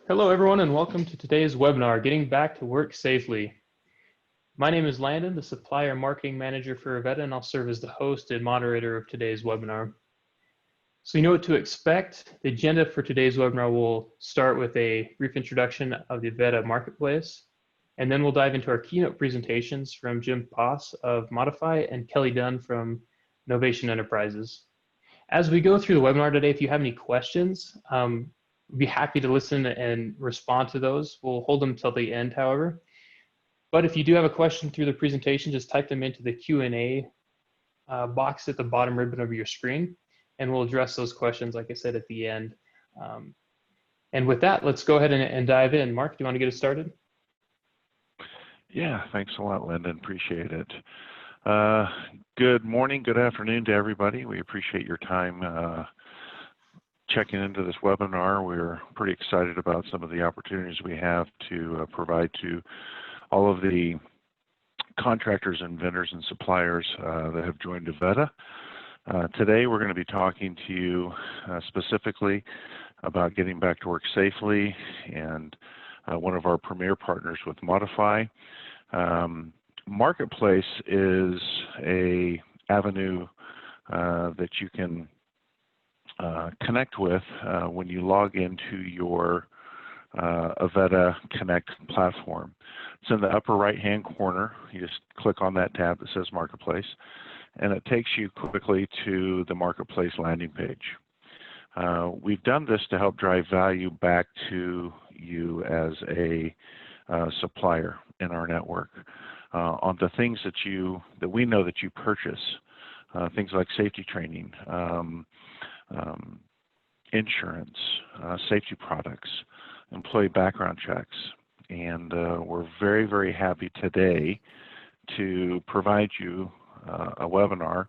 Hello, everyone, and welcome to today's webinar, Getting Back to Work Safely. My name is Landon, the Supplier Marketing Manager for Avetta, and I'll serve as the host and moderator of today's webinar. So you know what to expect. The agenda for today's webinar will start with a brief introduction of the Avetta Marketplace, and then we'll dive into our keynote presentations from Jim Poss of Modifi and Kelley Dunne from Novation Enterprises. As we go through the webinar today, if you have any questions, we'd be happy to listen and respond to those. We'll hold them till the end, however. But if you do have a question through the presentation, just type them into the Q&A box at the bottom ribbon of your screen, and we'll address those questions, like I said, at the end. And with that, let's go ahead and dive in. Mark, do you want to get us started? Yeah, thanks a lot, Lyndon. Appreciate it. Good morning, good afternoon to everybody. We appreciate your time checking into this webinar. We're pretty excited about some of the opportunities we have to provide to all of the contractors and vendors and suppliers that have joined Avetta. Today we're going to be talking to you specifically about getting back to work safely, and one of our premier partners with Modifi. Marketplace is a avenue that you can connect with when you log into your Avetta Connect platform. It's in the upper right hand corner. You just click on that tab that says Marketplace, and it takes you quickly to the Marketplace landing page. We've done this to help drive value back to you as a supplier in our network on the things that we know that you purchase, things like safety training, insurance, safety products, employee background checks, and we're very, very happy today to provide you a webinar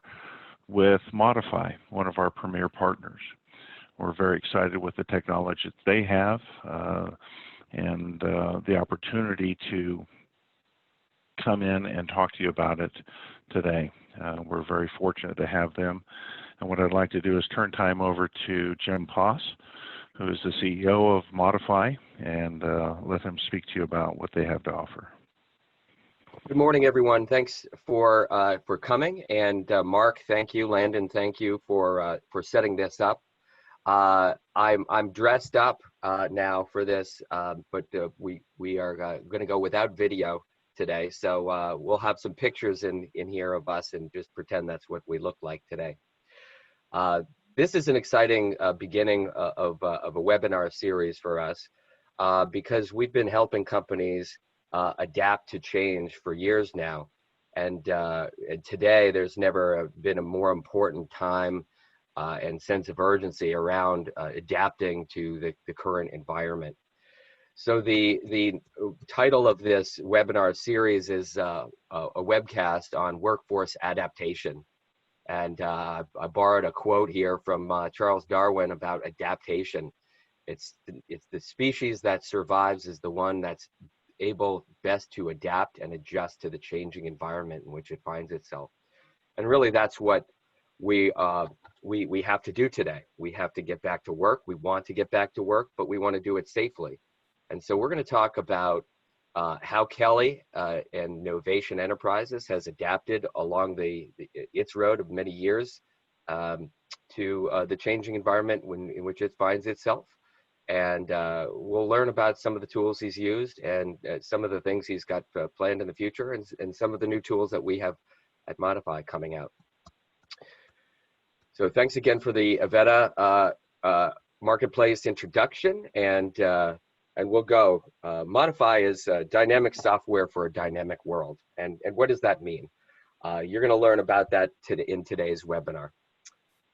with Modifi, one of our premier partners. We're very excited with the technology that they have and the opportunity to come in and talk to you about it today. We're very fortunate to have them. And what I'd like to do is turn time over to Jim Poss, who is the CEO of Modifi, and let him speak to you about what they have to offer. Good morning, everyone. Thanks for coming. And Mark, thank you. Landon, thank you for setting this up. I'm dressed up now for this, but we are going to go without video today. So we'll have some pictures in here of us and just pretend that's what we look like today. This is an exciting beginning of a webinar series for us because we've been helping companies adapt to change for years now. And today there's never been a more important time and sense of urgency around adapting to the current environment. So the title of this webinar series is a webcast on workforce adaptation. And I borrowed a quote here from Charles Darwin about adaptation. It's the species that survives is the one that's able best to adapt and adjust to the changing environment in which it finds itself. And really that's what we have to do today. We have to get back to work. We want to get back to work, but we want to do it safely. And so we're going to talk about how Kelley and Novation Enterprises has adapted along its road of many years to the changing environment in which it finds itself. And we'll learn about some of the tools he's used and some of the things he's got planned in the future and some of the new tools that we have at Modifi coming out. So thanks again for the Avetta Marketplace introduction, and we'll go. Modifi is dynamic software for a dynamic world. And what does that mean? You're going to learn about that in today's webinar.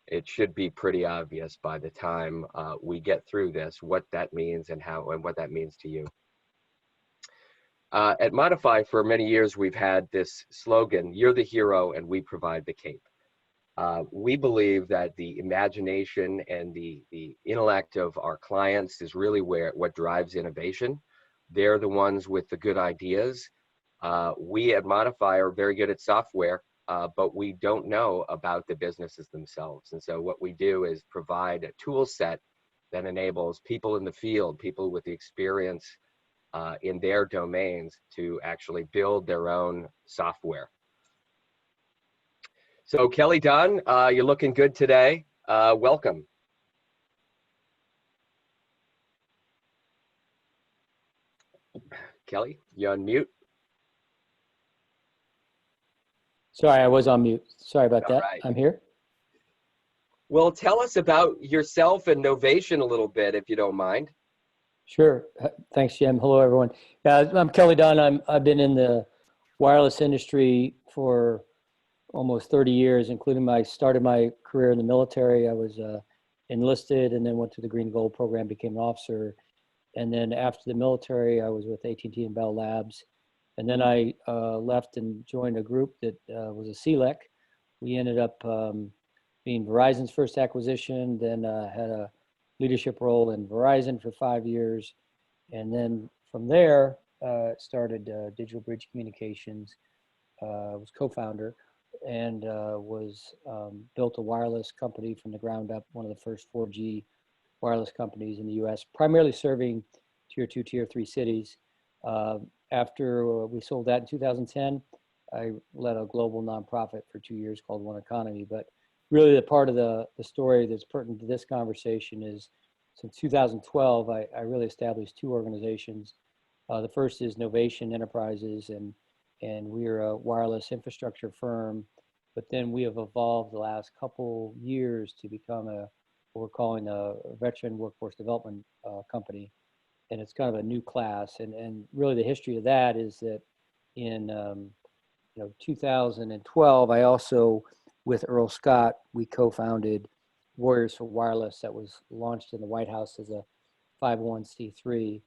It should be pretty obvious by the time we get through this, what that means and what that means to you. At Modifi, for many years, we've had this slogan, "You're the hero and we provide the cape." We believe that the imagination and the intellect of our clients is really what drives innovation. They're the ones with the good ideas. We at Modifi are very good at software, but we don't know about the businesses themselves. And so what we do is provide a tool set that enables people in the field, people with the experience in their domains to actually build their own software. So Kelley Dunne, you're looking good today. Welcome. Kelley, you on mute? Sorry, I was on mute. Sorry about that. Right. I'm here. Well, tell us about yourself and Novation a little bit, if you don't mind. Sure. Thanks, Jim. Hello, everyone. I'm Kelley Dunne. I've been in the wireless industry for almost 30 years, including started my career in the military. I was enlisted and then went to the Green Gold program, became an officer. And then after the military, I was with AT&T and Bell Labs. And then I left and joined a group that was a CLEC. We ended up being Verizon's first acquisition, then had a leadership role in Verizon for 5 years. And then from there, started Digital Bridge Communications, was co-founder, and built a wireless company from the ground up, one of the first 4G wireless companies in the US, primarily serving tier 2, tier 3 cities. After we sold that in 2010, I led a global nonprofit for 2 years called One Economy. But really the part of the story that's pertinent to this conversation is since 2012, I really established two organizations. The first is Novation Enterprises, and we're a wireless infrastructure firm, but then we have evolved the last couple years to become what we're calling a veteran workforce development company. And it's kind of a new class. And really the history of that is that in 2012, I also, with Earl Scott, we co-founded Warriors4Wireless that was launched in the White House as a 501c3.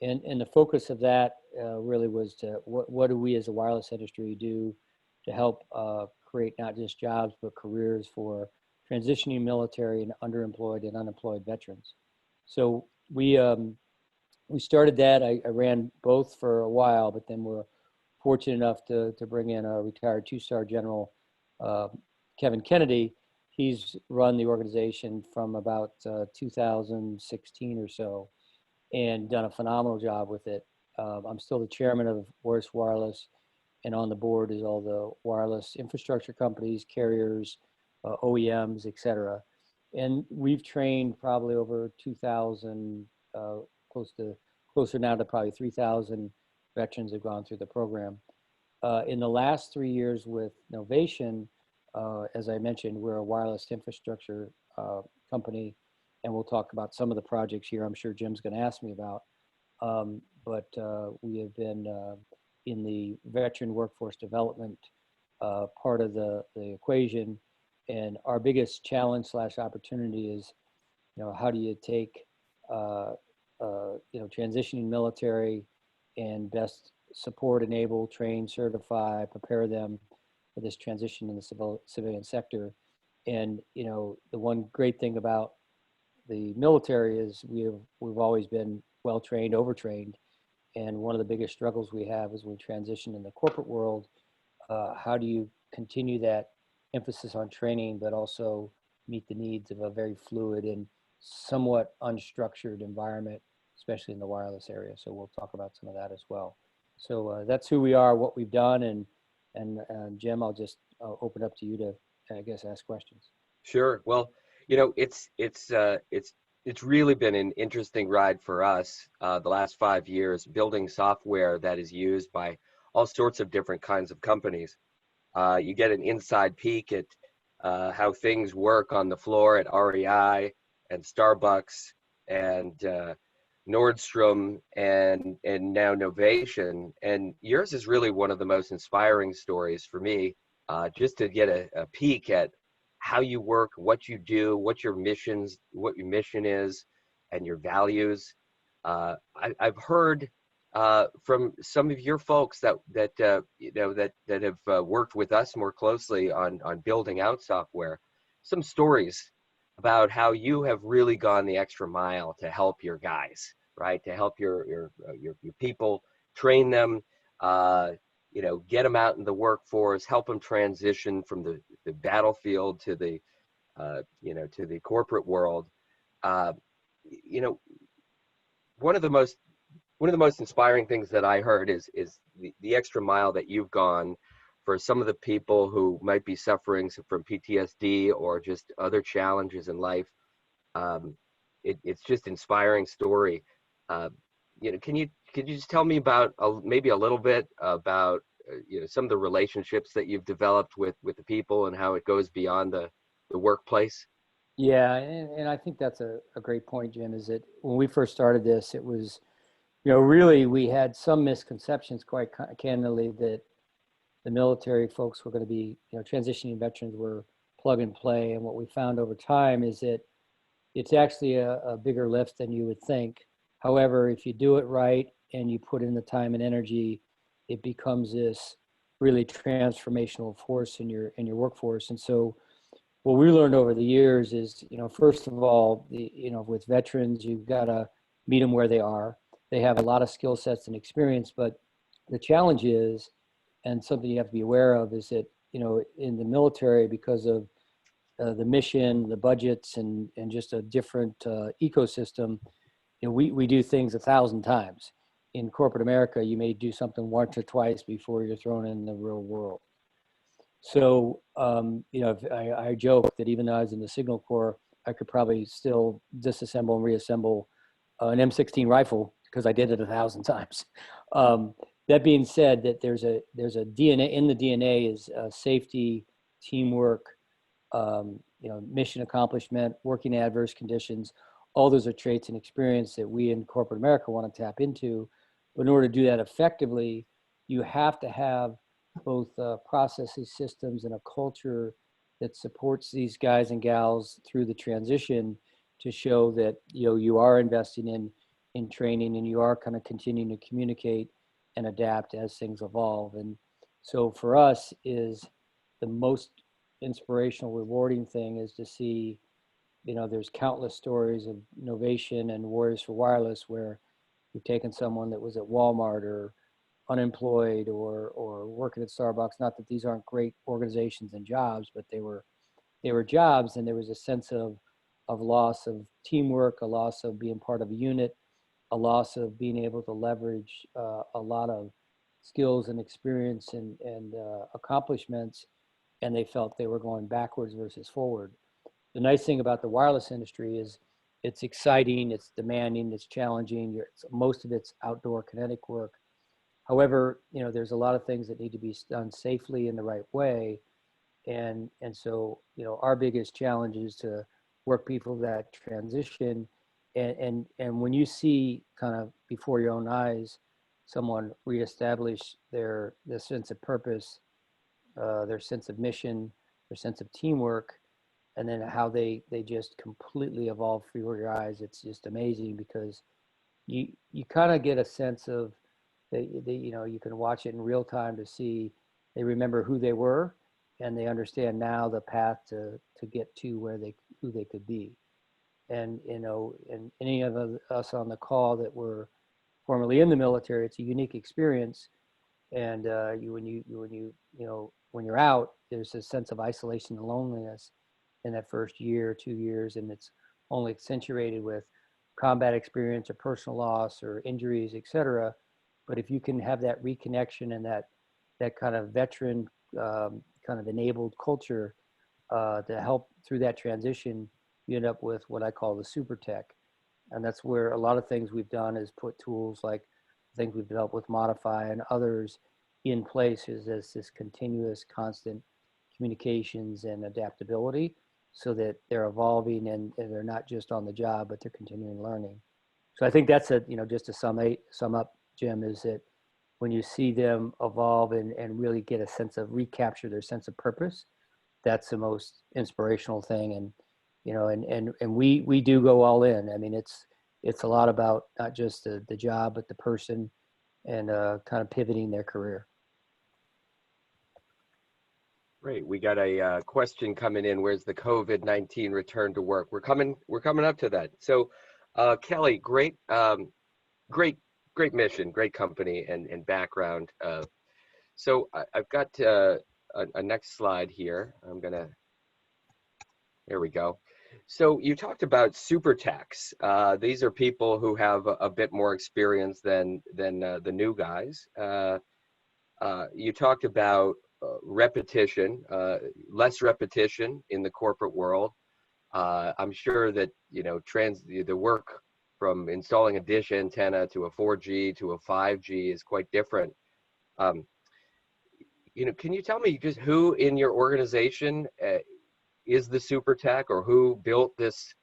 And the focus of that really was to what do we as a wireless industry do to help create not just jobs, but careers for transitioning military and underemployed and unemployed veterans. So we started that. I ran both for a while, but then we're fortunate enough to bring in a retired two-star general, Kevin Kennedy. He's run the organization from about 2016 or so and done a phenomenal job with it. I'm still the chairman of Warriors4Wireless, and on the board is all the wireless infrastructure companies, carriers, OEMs, et cetera. And we've trained probably over 2,000, closer now to probably 3,000 veterans have gone through the program. In the last 3 years with Novation, as I mentioned, we're a wireless infrastructure company, and we'll talk about some of the projects here I'm sure Jim's going to ask me about. But we have been in the veteran workforce development part of the equation. And our biggest challenge / opportunity is, how do you take, transitioning military and best support, enable, train, certify, prepare them for this transition in the civilian sector. And, the one great thing about the military is we've always been well-trained, overtrained. And one of the biggest struggles we have is when we transition in the corporate world, how do you continue that emphasis on training, but also meet the needs of a very fluid and somewhat unstructured environment, especially in the wireless area. So we'll talk about some of that as well. So that's who we are, what we've done, and Jim, I'll just open up to you to, I guess, ask questions. Sure. Well, it's really been an interesting ride for us the last 5 years, building software that is used by all sorts of different kinds of companies. You get an inside peek at how things work on the floor at REI and Starbucks and Nordstrom and now Novation. And yours is really one of the most inspiring stories for me, just to get a peek at how you work, what you do, what your mission is, and your values. I've heard from some of your folks that have worked with us more closely on building out software, some stories about how you have really gone the extra mile to help your guys, right? To help your people, train them, get them out in the workforce, help them transition from the battlefield to the corporate world. you know, one of the most inspiring things that I heard is the extra mile that you've gone for some of the people who might be suffering from PTSD or just other challenges in life. It's just inspiring story. You know, could you just tell me about maybe a little bit about you know, some of the relationships that you've developed with the people and how it goes beyond the workplace? Yeah, and I think that's a great point, Jim, is that when we first started this, it was, you know, really we had some misconceptions, quite candidly, that the military folks were going to be, you know, transitioning veterans were plug and play. And what we found over time is that it's actually a bigger lift than you would think. However, if you do it right and you put in the time and energy, it becomes this really transformational force in your workforce. And so what we learned over the years is, you know, first of all, you know, with veterans, you've got to meet them where they are. They have a lot of skill sets and experience, but the challenge is, and something you have to be aware of, is that, you know, in the military, because of the mission, the budgets, and just a different ecosystem, you know, we do things 1,000 times. In corporate America, you may do something once or twice before you're thrown in the real world. So, you know, I joke that even though I was in the Signal Corps, I could probably still disassemble and reassemble an M16 rifle because I did it 1,000 times. That being said, that there's a DNA in the DNA is safety, teamwork, you know, mission accomplishment, working in adverse conditions. All those are traits and experience that we in corporate America want to tap into. But in order to do that effectively, you have to have both processes, systems, and a culture that supports these guys and gals through the transition to show that, you know, you are investing in training and you are kind of continuing to communicate and adapt as things evolve. And so for us is the most inspirational, rewarding thing is to see, you know, there's countless stories of Novation and Warriors4Wireless where we've taken someone that was at Walmart or unemployed or working at Starbucks. Not that these aren't great organizations and jobs, but they were jobs, and there was a sense of loss of teamwork, a loss of being part of a unit, a loss of being able to leverage a lot of skills and experience and accomplishments, and they felt they were going backwards versus forward. The nice thing about the wireless industry is it's exciting, it's demanding, it's challenging. Most of it's outdoor kinetic work. However, you know, there's a lot of things that need to be done safely in the right way. And so, you know, our biggest challenge is to work people that transition. And when you see kind of before your own eyes, someone reestablish their sense of purpose, their sense of mission, their sense of teamwork, and then how they just completely evolve before your eyes, it's just amazing because you kind of get a sense of, they, you know, you can watch it in real time to see they remember who they were and they understand now the path to get to who they could be. And, you know, and any of us on the call that were formerly in the military, it's a unique experience. And when you're out, there's a sense of isolation and loneliness in that first year, 2 years, and it's only accentuated with combat experience or personal loss or injuries, et cetera. But if you can have that reconnection and that kind of veteran kind of enabled culture to help through that transition, you end up with what I call the super tech. And that's where a lot of things we've done is put tools like things we've developed with Modifi and others in place as this continuous, constant communications and adaptability so that they're evolving and they're not just on the job, but they're continuing learning. So I think that's just to sum up, Jim, is that when you see them evolve and really get a sense of recapture their sense of purpose, that's the most inspirational thing. And, you know, and we do go all in. I mean, it's a lot about not just the job, but the person and kind of pivoting their career. Great. We got a question coming in. Where's the COVID-19 return to work? We're coming up to that. So, Kelley, great mission, great company and background. So I've got a next slide here. Here we go. So you talked about super techs. These are people who have a bit more experience than the new guys. You talked about repetition, less repetition in the corporate world. I'm sure that the work from installing a dish antenna to a 4G to a 5G is quite different. Can you tell me just who in your organization is the super tech, or who built this,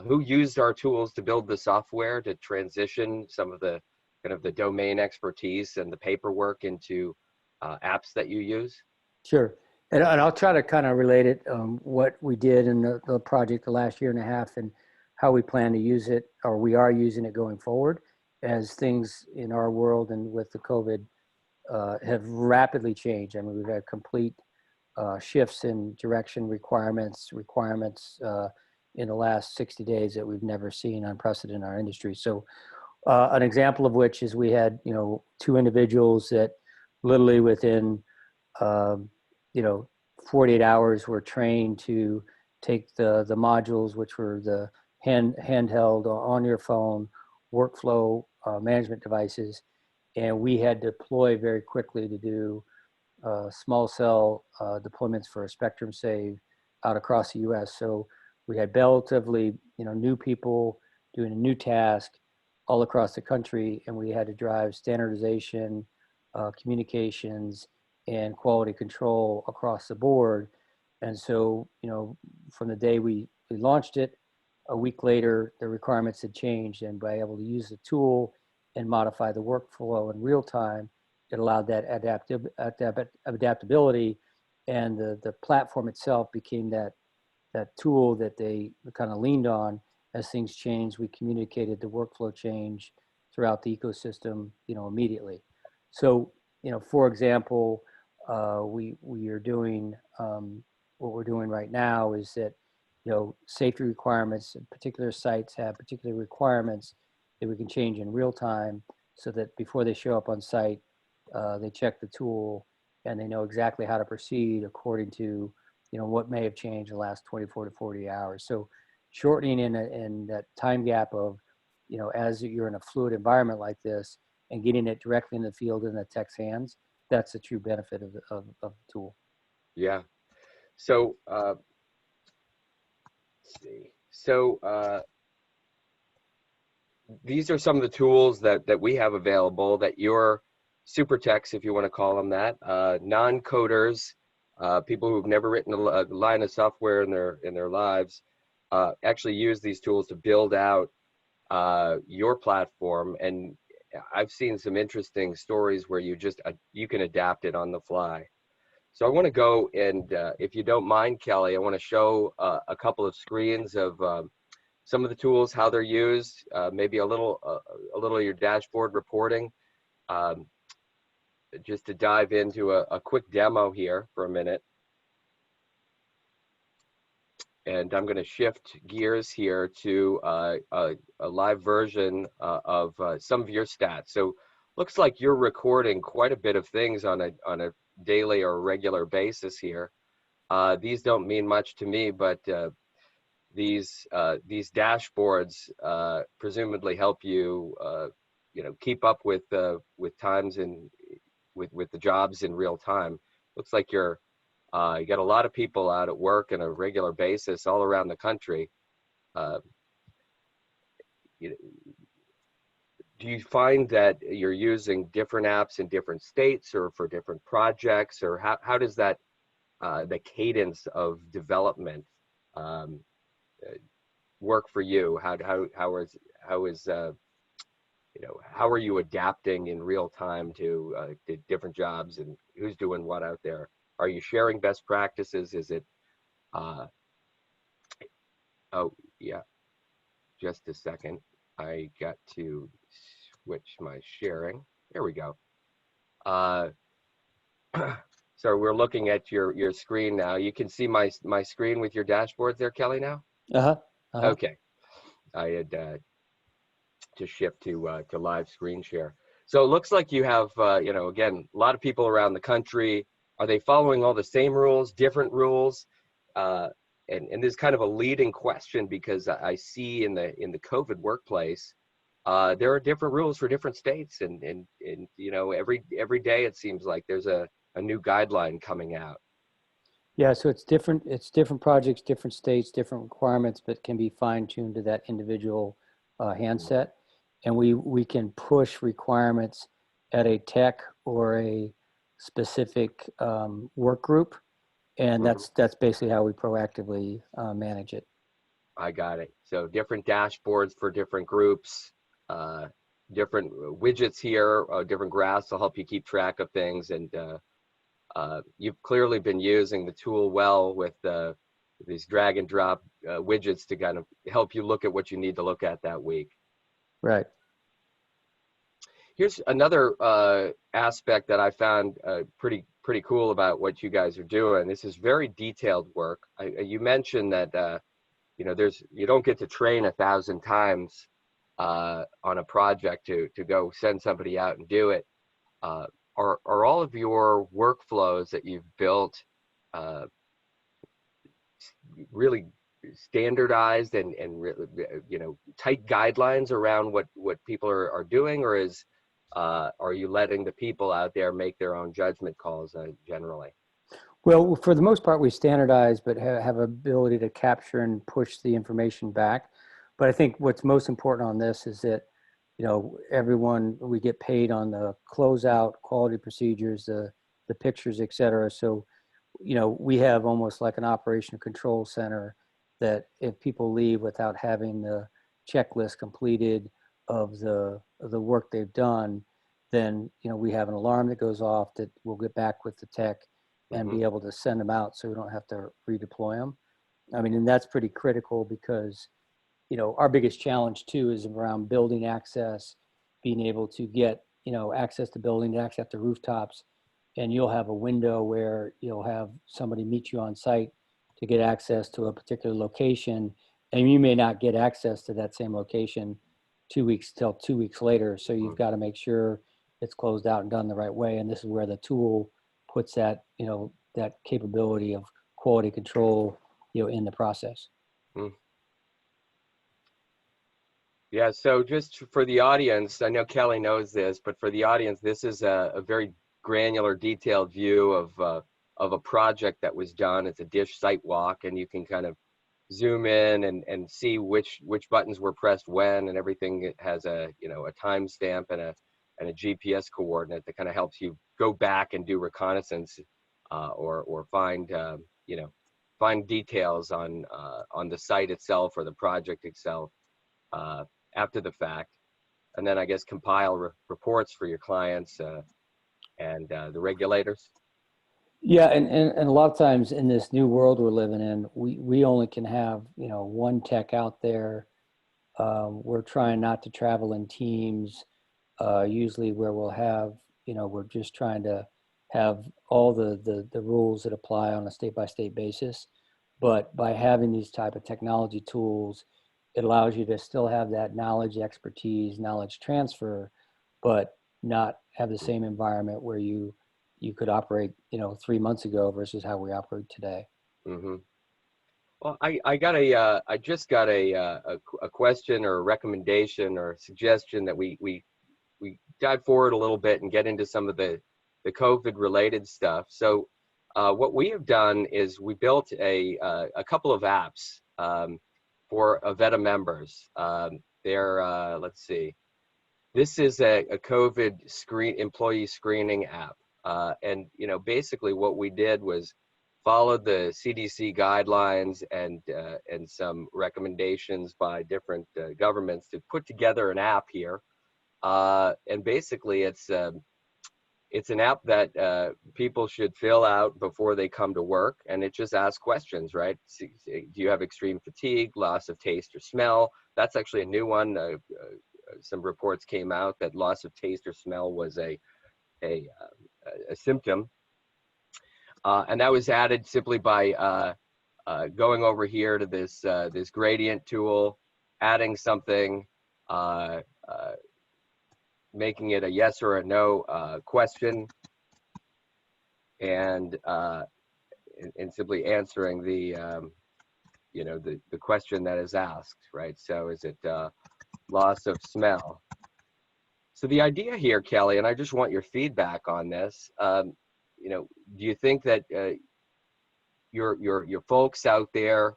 who used our tools to build the software to transition some of the kind of the domain expertise and the paperwork into apps that you use? Sure. And I'll try to kind of relate it, what we did in the project the last year and a half and how we plan to use it, or we are using it going forward, as things in our world and with the COVID have rapidly changed. I mean, we've had complete shifts in direction, requirements in the last 60 days that we've never seen, unprecedented in our industry. So an example of which is we had, two individuals that literally within 48 hours were trained to take the modules, which were the handheld on your phone workflow management devices, and we had deploy very quickly to do small cell deployments for a spectrum save out across the U.S. So we had relatively new people doing a new task all across the country, and we had to drive standardization, communications, and quality control across the board. And so, from the day we launched it, a week later, the requirements had changed, and by able to use the tool and modify the workflow in real time, it allowed that adaptability, and the platform itself became that tool that they kind of leaned on. As things changed, we communicated the workflow change throughout the ecosystem, immediately. So, for example, we are doing what we're doing right now is that safety requirements, particular sites have particular requirements that we can change in real time, so that before they show up on site, they check the tool and they know exactly how to proceed according to what may have changed in the last 24 to 40 hours. So shortening in that time gap of as you're in a fluid environment like this and getting it directly in the field in the tech's hands, that's the true benefit of the tool. Yeah. So let's see. So these are some of the tools that we have available that your super techs, if you want to call them that, non-coders, people who've never written a line of software in their lives, actually use these tools to build out your platform. And I've seen some interesting stories where you can adapt it on the fly. So I want to go and, if you don't mind, Kelley, I want to show a couple of screens of some of the tools, how they're used, maybe a little of your dashboard reporting, just to dive into a quick demo here for a minute. And I'm going to shift gears here to a live version of some of your stats. So looks like you're recording quite a bit of things on a daily or regular basis here. These don't mean much to me, but these dashboards presumably help you keep up with times and with the jobs in real time. Looks like you got a lot of people out at work on a regular basis all around the country. Do you find that you're using different apps in different states or for different projects, or how does that the cadence of development work for you? How are you adapting in real time to different jobs, and who's doing what out there? Are you sharing best practices? Is it oh yeah, just a second, I got to switch my sharing. There we go. So we're looking at your screen now. You can see my screen with your dashboard there, Kelley, now? Okay. I had to shift to live screen share. So it looks like you have, again, a lot of people around the country. Are they following all the same rules, different rules? and this is kind of a leading question because I see in the COVID workplace, there are different rules for different states, and you know, every day it seems like there's a new guideline coming out. Yeah, so it's different projects, different states, different requirements, but can be fine-tuned to that individual handset. And we can push requirements at a tech or a specific work group. And that's basically how we proactively manage it. I got it. So different dashboards for different groups, different widgets here, different graphs to help you keep track of things. And you've clearly been using the tool well with these drag and drop widgets to kind of help you look at what you need to look at that week. Right. Here's another aspect that I found pretty cool about what you guys are doing. This is very detailed work. You mentioned that you know, you don't get to train 1,000 times on a project to go send somebody out and do it. Are all of your workflows that you've built really standardized and really, you know, tight guidelines around what people are doing, or are you letting the people out there make their own judgment calls generally? Well, for the most part, we standardize, but have ability to capture and push the information back. But I think what's most important on this is that, you know, we get paid on the closeout, quality procedures, the pictures, et cetera. So, you know, we have almost like an operation control center that if people leave without having the checklist completed of the work they've done, then, you know, we have an alarm that goes off that we'll get back with the tech and be able to send them out so we don't have to redeploy them. I mean, and that's pretty critical because, you know, our biggest challenge too is around building access, being able to get, you know, access to buildings, access to rooftops, and you'll have a window where you'll have somebody meet you on site to get access to a particular location, and you may not get access to that same location 2 weeks till 2 weeks later. So you've got to make sure it's closed out and done the right way. And this is where the tool puts that, you know, that capability of quality control, you know, in the process. Yeah, so just for the audience, I know Kelley knows this, but for the audience, this is a very granular, detailed view of a project that was done. It's a dish site walk, and you can kind of zoom in and see which buttons were pressed when, and everything. It has a, you know, a timestamp and a GPS coordinate that kind of helps you go back and do reconnaissance or find you know, find details on the site itself or the project itself after the fact, and then I guess compile reports for your clients and the regulators. Yeah, and a lot of times in this new world we're living in, we only can have, you know, one tech out there. We're trying not to travel in teams. Usually where we'll have, you know, we're just trying to have all the rules that apply on a state-by-state basis. But by having these type of technology tools, it allows you to still have that knowledge, expertise, knowledge transfer, but not have the same environment where you could operate, you know, 3 months ago versus how we operate today. Well, I just got a question or a recommendation or a suggestion that we dive forward a little bit and get into some of the COVID related stuff. So what we have done is we built a couple of apps for Avetta members. They're let's see, this is a COVID employee screening app, and, you know, basically what we did was followed the CDC guidelines and some recommendations by different governments to put together an app here. And basically it's an app that people should fill out before they come to work, and it just asks questions, right? Do you have extreme fatigue, loss of taste or smell? That's actually a new one. Some reports came out that loss of taste or smell was a symptom, and that was added simply by going over here to this this gradient tool, adding something, making it a yes or a no question, and simply answering the the question that is asked, right? So is it loss of smell? So the idea here, Kelley, and I just want your feedback on this. Do you think that your folks out there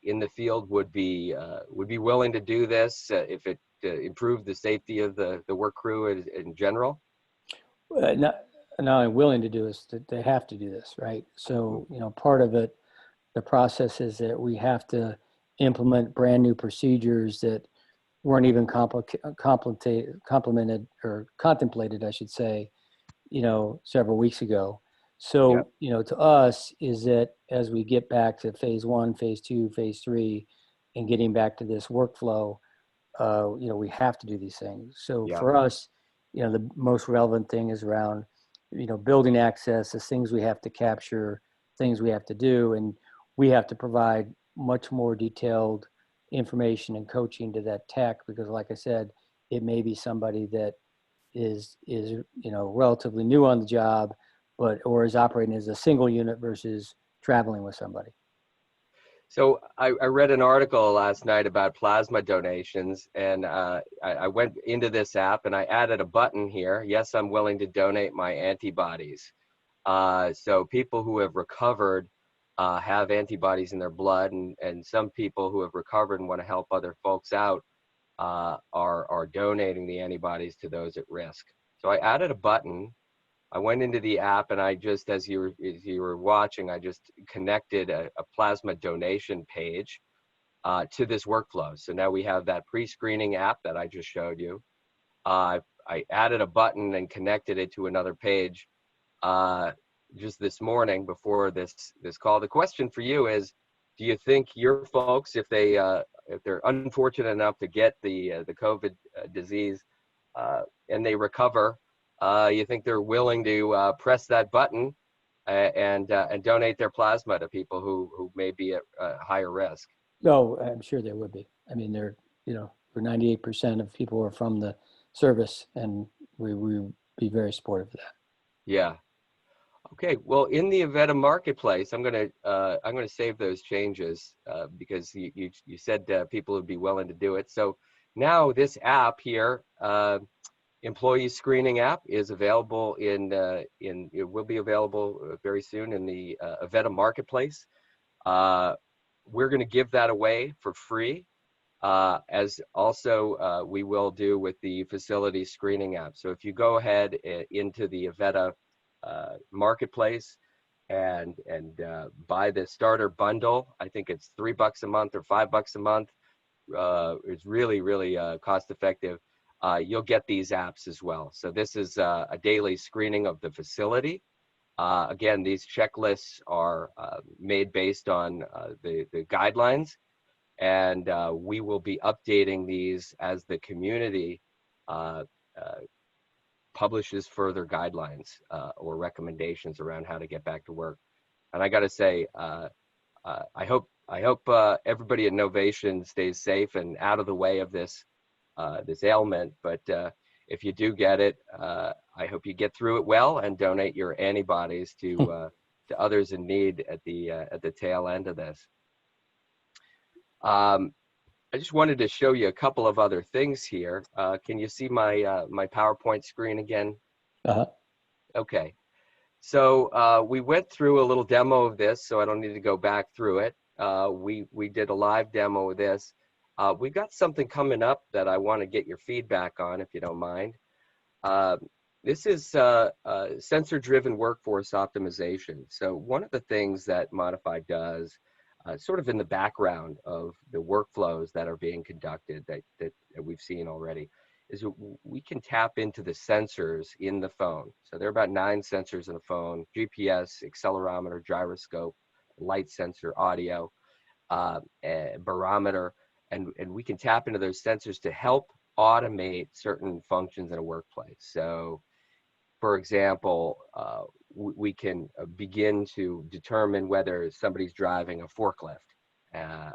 in the field would be willing to do this if it improved the safety of the work crew in general? Not only willing to do this, they have to do this, right? So, part of it, the process is that we have to implement brand new procedures that weren't even contemplated, I should say, several weeks ago. So, to us is that as we get back to phase 1, phase 2, phase 3, and getting back to this workflow, we have to do these things. So for us, the most relevant thing is around, building access, the things we have to capture, things we have to do, and we have to provide much more detailed information and coaching to that tech, because like I said, it may be somebody that is relatively new on the job, or is operating as a single unit versus traveling with somebody. So I read an article last night about plasma donations, and I went into this app and I added a button here. Yes, I'm willing to donate my antibodies. So people who have recovered have antibodies in their blood, and some people who have recovered and want to help other folks out are donating the antibodies to those at risk. So I added a button. I went into the app, and I just, as you were watching, I just connected a plasma donation page to this workflow. So now we have that pre-screening app that I just showed you. I added a button and connected it to another page just this morning before this call. The question for you is, do you think your folks, if they're unfortunate enough to get the COVID disease and they recover, you think they're willing to press that button and donate their plasma to people who may be at higher risk? No, I'm sure there would be. I mean, for 98% of people are from the service, and we would be very supportive of that. Yeah. Okay. Well, in the Avetta marketplace, I'm gonna save those changes because you said people would be willing to do it. So now this app here, employee screening app, is available it will be available very soon in the Avetta marketplace. We're going to give that away for free, as also we will do with the facility screening app. So if you go ahead into the Avetta marketplace and buy the starter bundle, I think it's $3 a month or $5 a month. It's really, really cost effective. You'll get these apps as well. So this is a daily screening of the facility. Again, these checklists are made based on the guidelines, and we will be updating these as the community publishes further guidelines or recommendations around how to get back to work. And I got to say, I hope everybody at Novation stays safe and out of the way of this ailment. But if you do get it, I hope you get through it well and donate your antibodies to others in need at the tail end of this. I just wanted to show you a couple of other things here. Can you see my my PowerPoint screen again? Okay. So we went through a little demo of this, so I don't need to go back through it. We did a live demo of this. We got something coming up that I want to get your feedback on, if you don't mind. This is sensor-driven workforce optimization. So one of the things that Modifi does, sort of in the background of the workflows that are being conducted that we've seen already, is we can tap into the sensors in the phone. So there are about 9 sensors in the phone: GPS, accelerometer, gyroscope, light sensor, audio, barometer. And we can tap into those sensors to help automate certain functions in a workplace. So, for example, we can begin to determine whether somebody's driving a forklift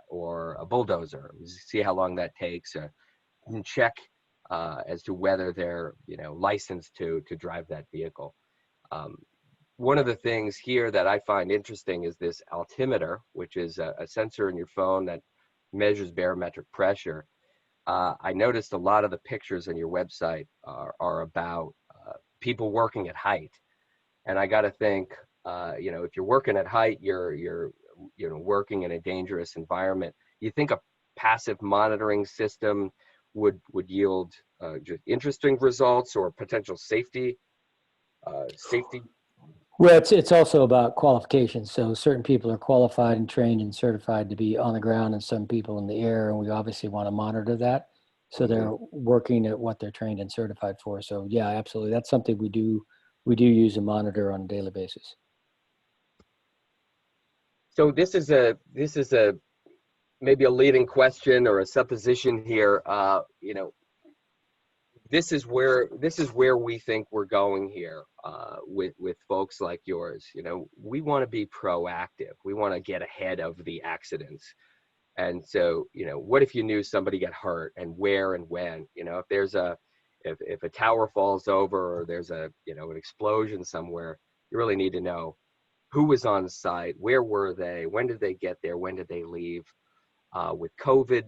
or a bulldozer, see how long that takes, and check as to whether they're licensed to drive that vehicle. one of the things here that I find interesting is this altimeter, which is a sensor in your phone that measures barometric pressure. I noticed a lot of the pictures on your website are about people working at height. And I got to think, if you're working at height, you're working in a dangerous environment. You think a passive monitoring system would yield just interesting results or potential safety? Well, it's also about qualifications. So certain people are qualified and trained and certified to be on the ground, and some people in the air, and we obviously want to monitor that. So they're working at what they're trained and certified for. So yeah, absolutely, that's something we do use and monitor on a daily basis. So this is a maybe a leading question or a supposition here. This is where we think we're going here with folks like yours. We want to be proactive. We want to get ahead of the accidents. And so, what if you knew somebody got hurt, and where and when? If there's if a tower falls over, or there's an explosion somewhere, you really need to know who was on site, where were they, when did they get there, when did they leave. With COVID,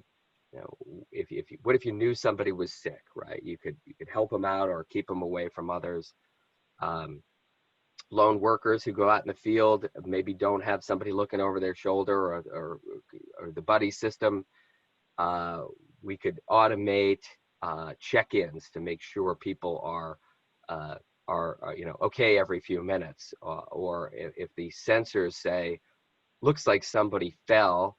what if you knew somebody was sick, right? You could help them out or keep them away from others. Lone workers who go out in the field maybe don't have somebody looking over their shoulder, or the buddy system. We could automate check-ins to make sure people are okay every few minutes, or if the sensors say looks like somebody fell,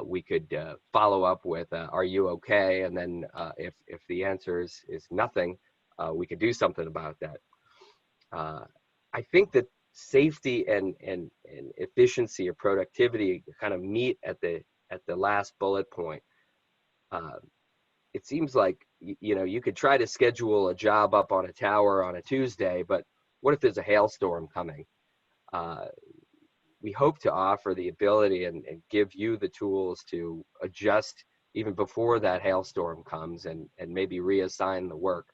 we could follow up with are you okay, and then if the answer is nothing, we could do something about that. I think that safety and efficiency or productivity kind of meet at the last bullet point. It seems like you could try to schedule a job up on a tower on a Tuesday, but what if there's a hailstorm coming? We hope to offer the ability and give you the tools to adjust even before that hailstorm comes, and maybe reassign the work.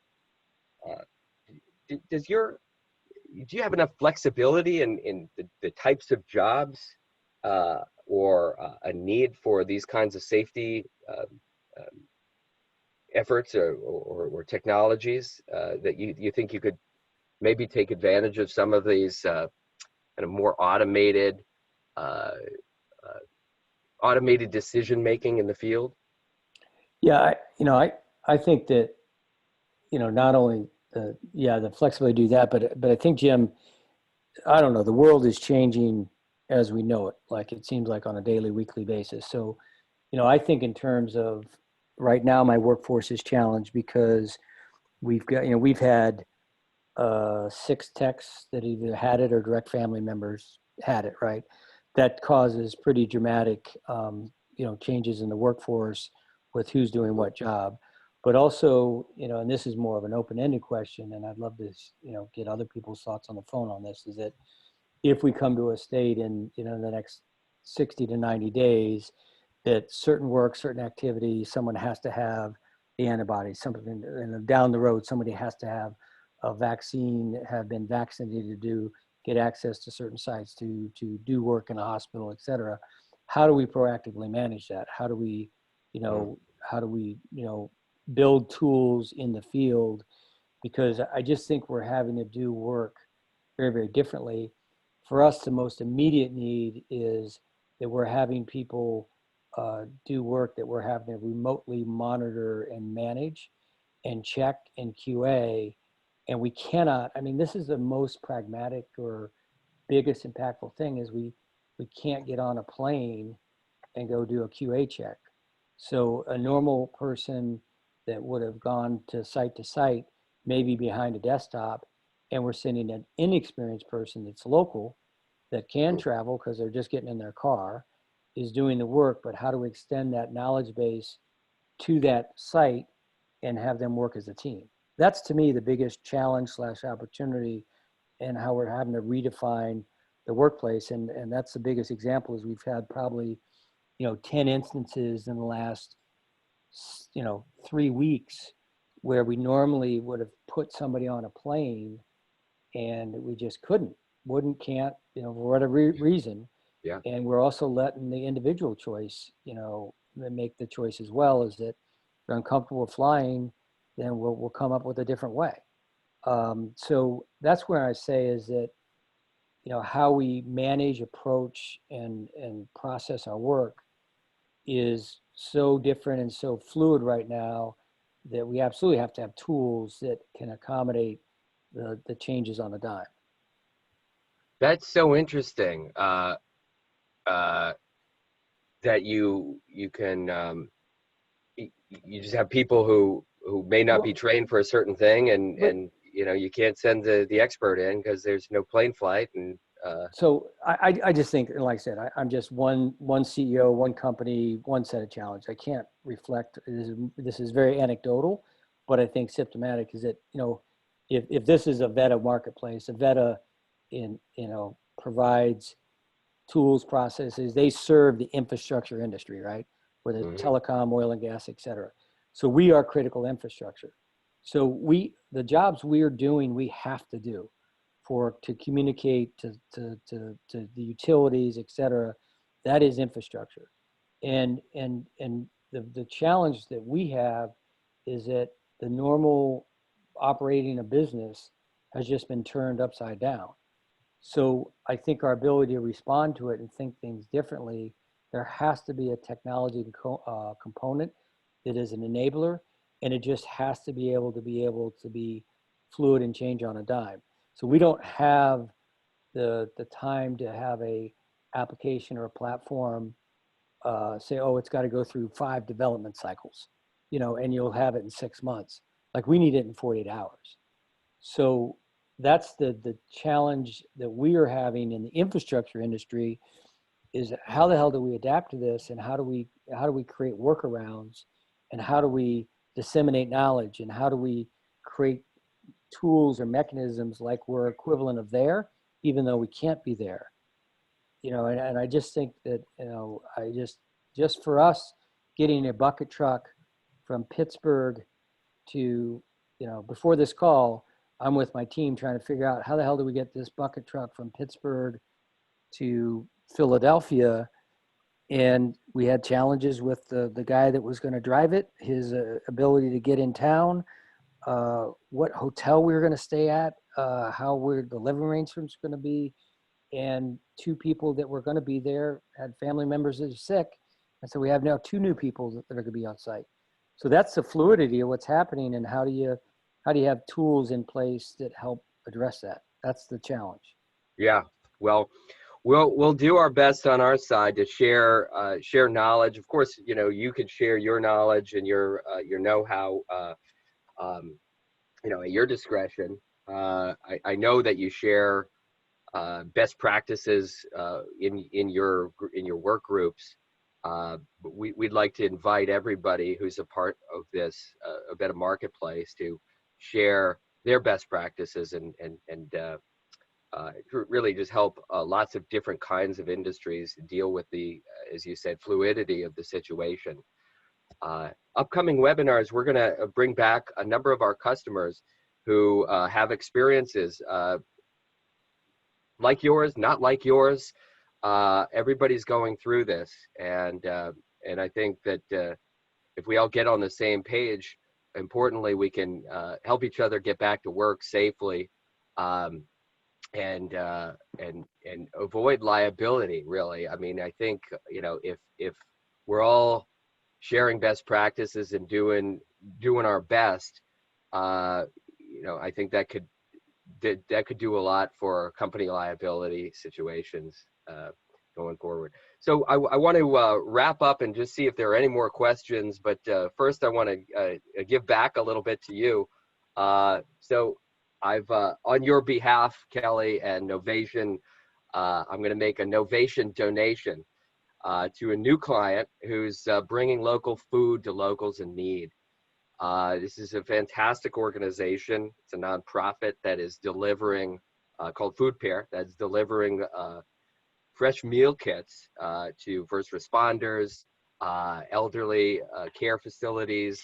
Do you have enough flexibility in the types of jobs or a need for these kinds of safety efforts or technologies that you think you could maybe take advantage of some of these kind of more automated decision making in the field? Yeah, I think that not only the flexibility to do that, but I think, Jim, I don't know, the world is changing as we know it. Like, it seems like on a daily, weekly basis. So, I think in terms of right now, my workforce is challenged because we've had 6 techs that either had it or direct family members had it, right? That causes pretty dramatic, changes in the workforce with who's doing what job. But also, and this is more of an open-ended question, and I'd love to, get other people's thoughts on the phone on this, is that if we come to a state in, the next 60 to 90 days, that certain work, certain activity, someone has to have the antibodies, something, and down the road, somebody has to have a vaccine, have been vaccinated to get access to certain sites to do work in a hospital, et cetera. How do we proactively manage that? How do we, build tools in the field? Because I just think we're having to do work very, very differently. For us, the most immediate need is that we're having people do work that we're having to remotely monitor and manage and check and QA. And we cannot, this is the most pragmatic or biggest impactful thing, is we can't get on a plane and go do a QA check. So a normal person that would have gone to site maybe behind a desktop, and we're sending an inexperienced person that's local, that can travel because they're just getting in their car, is doing the work. But how do we extend that knowledge base to that site and have them work as a team? That's, to me, the biggest challenge / opportunity, and how we're having to redefine the workplace. And that's the biggest example, is we've had probably 10 instances in the last 3 weeks where we normally would have put somebody on a plane, and we just couldn't, can't, for whatever reason. Yeah. And we're also letting the individual choice, make the choice as well. Is that if you're uncomfortable with flying, then we'll come up with a different way. So that's where I say is that, how we manage, approach, and process our work is so different and so fluid right now that we absolutely have to have tools that can accommodate the changes on a dime. That's so interesting. That you can you just have people who may not be trained for a certain thing, and you can't send the expert in because there's no plane flight. And so I just think, like I said, I'm just one CEO, one company, one set of challenges. I can't reflect. This is very anecdotal, but I think symptomatic is that, if this is a Veta marketplace, a Veta provides tools, processes, they serve the infrastructure industry, right? Whether it's telecom, oil and gas, et cetera. So we are critical infrastructure. So the jobs we are doing, we have to do to communicate to the utilities, et cetera. That is infrastructure. And the challenge that we have is that the normal operating a business has just been turned upside down. So I think our ability to respond to it and think things differently, there has to be a technology component that is an enabler, and it just has to be able to be fluid and change on a dime. So we don't have the time to have a application or a platform say, oh, it's got to go through 5 development cycles, and you'll have it in 6 months. Like, we need it in 48 hours. So that's the challenge that we are having in the infrastructure industry, is how the hell do we adapt to this, and how do we create workarounds, and how do we disseminate knowledge, and how do we create tools or mechanisms like we're equivalent of there, even though we can't be there. And I just think that, I just for us getting a bucket truck from Pittsburgh to, before this call, I'm with my team trying to figure out how the hell do we get this bucket truck from Pittsburgh to Philadelphia. And we had challenges with the guy that was going to drive it, his ability to get in town, what hotel we were going to stay at, how the living arrangement's going to be. And 2 people that were going to be there had family members that are sick. And so we have now 2 new people that are going to be on site. So that's the fluidity of what's happening, and how do you have tools in place that help address that? That's the challenge. Yeah, well, we'll do our best on our side to share knowledge. Of course, you could share your knowledge and your know-how, at your discretion. I know that you share best practices in your work groups. But we'd like to invite everybody who's a part of this a better marketplace to share their best practices and really just help lots of different kinds of industries deal with the, as you said, fluidity of the situation. Upcoming webinars, we're going to bring back a number of our customers who have experiences like yours, not like yours. Everybody's going through this, and I think that if we all get on the same page, importantly, we can help each other get back to work safely, and avoid liability. Really, I mean, I think if we're all sharing best practices and doing our best, I think that could do a lot for company liability situations going forward. So I want to wrap up and just see if there are any more questions. But first, I want to give back a little bit to you. So I've, on your behalf, Kelley and Novation, I'm going to make a Novation donation to a new client who's bringing local food to locals in need. This is a fantastic organization. It's a nonprofit that is delivering, called Food Pair, that's delivering fresh meal kits to first responders, elderly care facilities,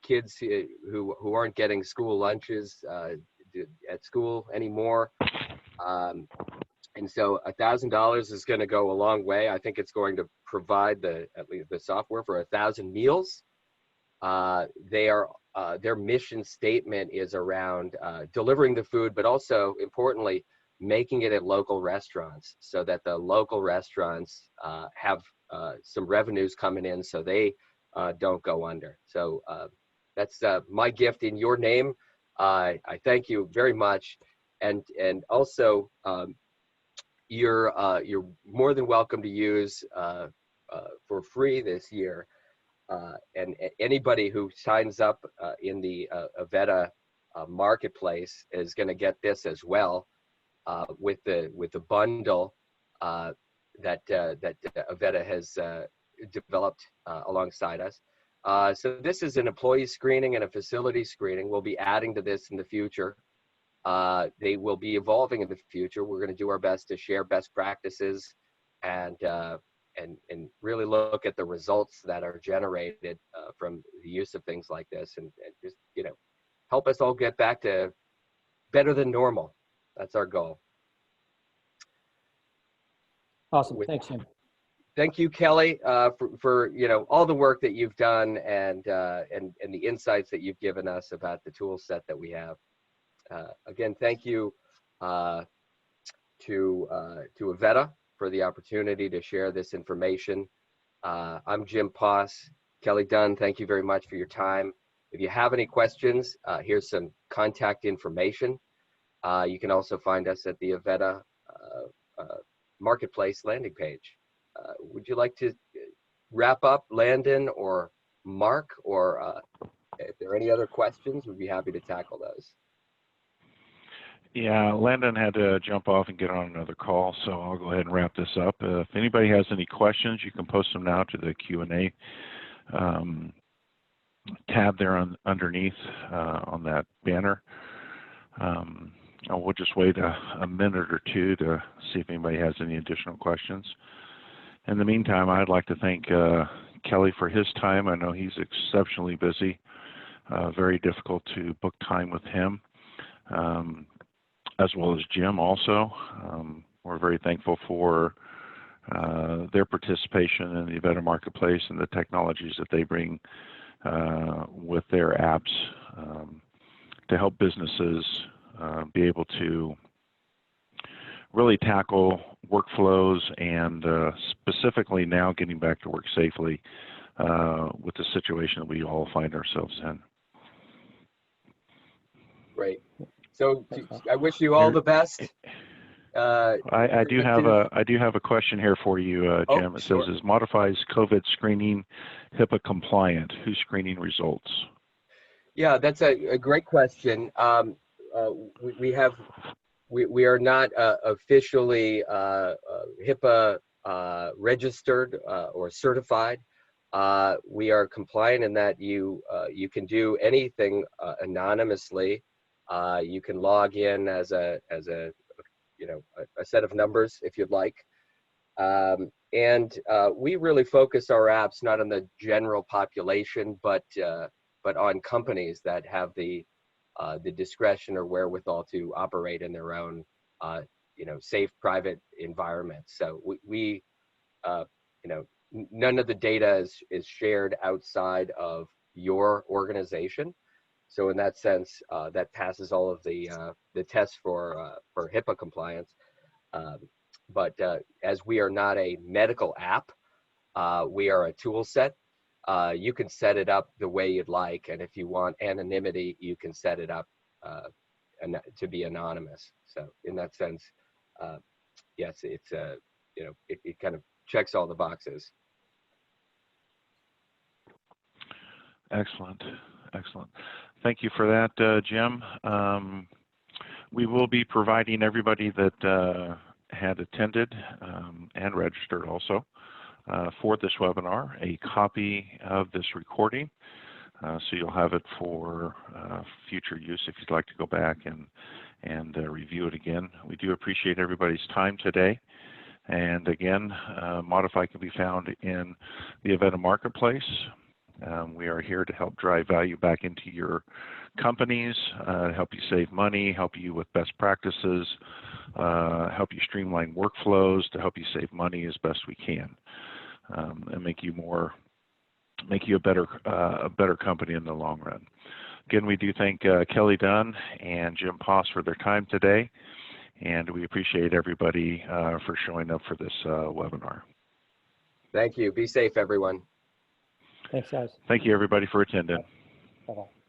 kids who aren't getting school lunches, at school anymore. And so $1,000 is going to go a long way. I think it's going to provide at least the software for 1,000 meals. Their mission statement is around delivering the food, but also importantly, making it at local restaurants so that the local restaurants have some revenues coming in so they don't go under. So that's my gift in your name. I thank you very much. And also, you're more than welcome to use for free this year. And anybody who signs up in the Avetta marketplace is going to get this as well with the bundle that Avetta has developed alongside us. So this is an employee screening and a facility screening. We'll be adding to this in the future. They will be evolving in the future. We're going to do our best to share best practices and really look at the results that are generated from the use of things like this, and just help us all get back to better than normal. That's our goal. Awesome. Thanks, Jim. Thank you, Kelley, for all the work that you've done and the insights that you've given us about the tool set that we have. Again, thank you to Avetta for the opportunity to share this information. I'm Jim Poss. Kelley Dunne, thank you very much for your time. If you have any questions, here's some contact information. You can also find us at the Avetta Marketplace landing page. Would you like to wrap up, Landon or Mark, or if there are any other questions, we'd be happy to tackle those. Yeah, Landon had to jump off and get on another call, so I'll go ahead and wrap this up. If anybody has any questions, you can post them now to the Q&A tab there underneath on that banner. We'll just wait a minute or two to see if anybody has any additional questions. In the meantime, I'd like to thank Kelley for his time. I know he's exceptionally busy, very difficult to book time with him. As well as Jim also. We're very thankful for their participation in the Avetta Marketplace and the technologies that they bring with their apps to help businesses be able to really tackle workflows and specifically now getting back to work safely with the situation that we all find ourselves in. Great. So I wish you all the best. I do have a question here for you, Jim. It says, is Modifi's COVID screening HIPAA compliant? Who's screening results? Yeah, that's a great question. We are not officially HIPAA registered or certified. We are compliant in that you can do anything anonymously. You can log in as a set of numbers if you'd like, and we really focus our apps not on the general population, but on companies that have the discretion or wherewithal to operate in their own safe private environments. So we none of the data is shared outside of your organization. So in that sense, that passes all of the tests for HIPAA compliance. But as we are not a medical app, we are a tool set. You can set it up the way you'd like, and if you want anonymity, you can set it up to be anonymous. So in that sense, yes, it's it kind of checks all the boxes. Excellent. Thank you for that, Jim. We will be providing everybody that had attended and registered also for this webinar a copy of this recording. So you'll have it for future use if you'd like to go back and review it again. We do appreciate everybody's time today. And again, Modifi can be found in the Avetta Marketplace. We are here to help drive value back into your companies, help you save money, help you with best practices, help you streamline workflows to help you save money as best we can, and make you a better company in the long run. Again, we do thank Kelley Dunne and Jim Poss for their time today, and we appreciate everybody for showing up for this webinar. Thank you. Be safe, everyone. Thanks, guys. Thank you, everybody, for attending. Bye-bye.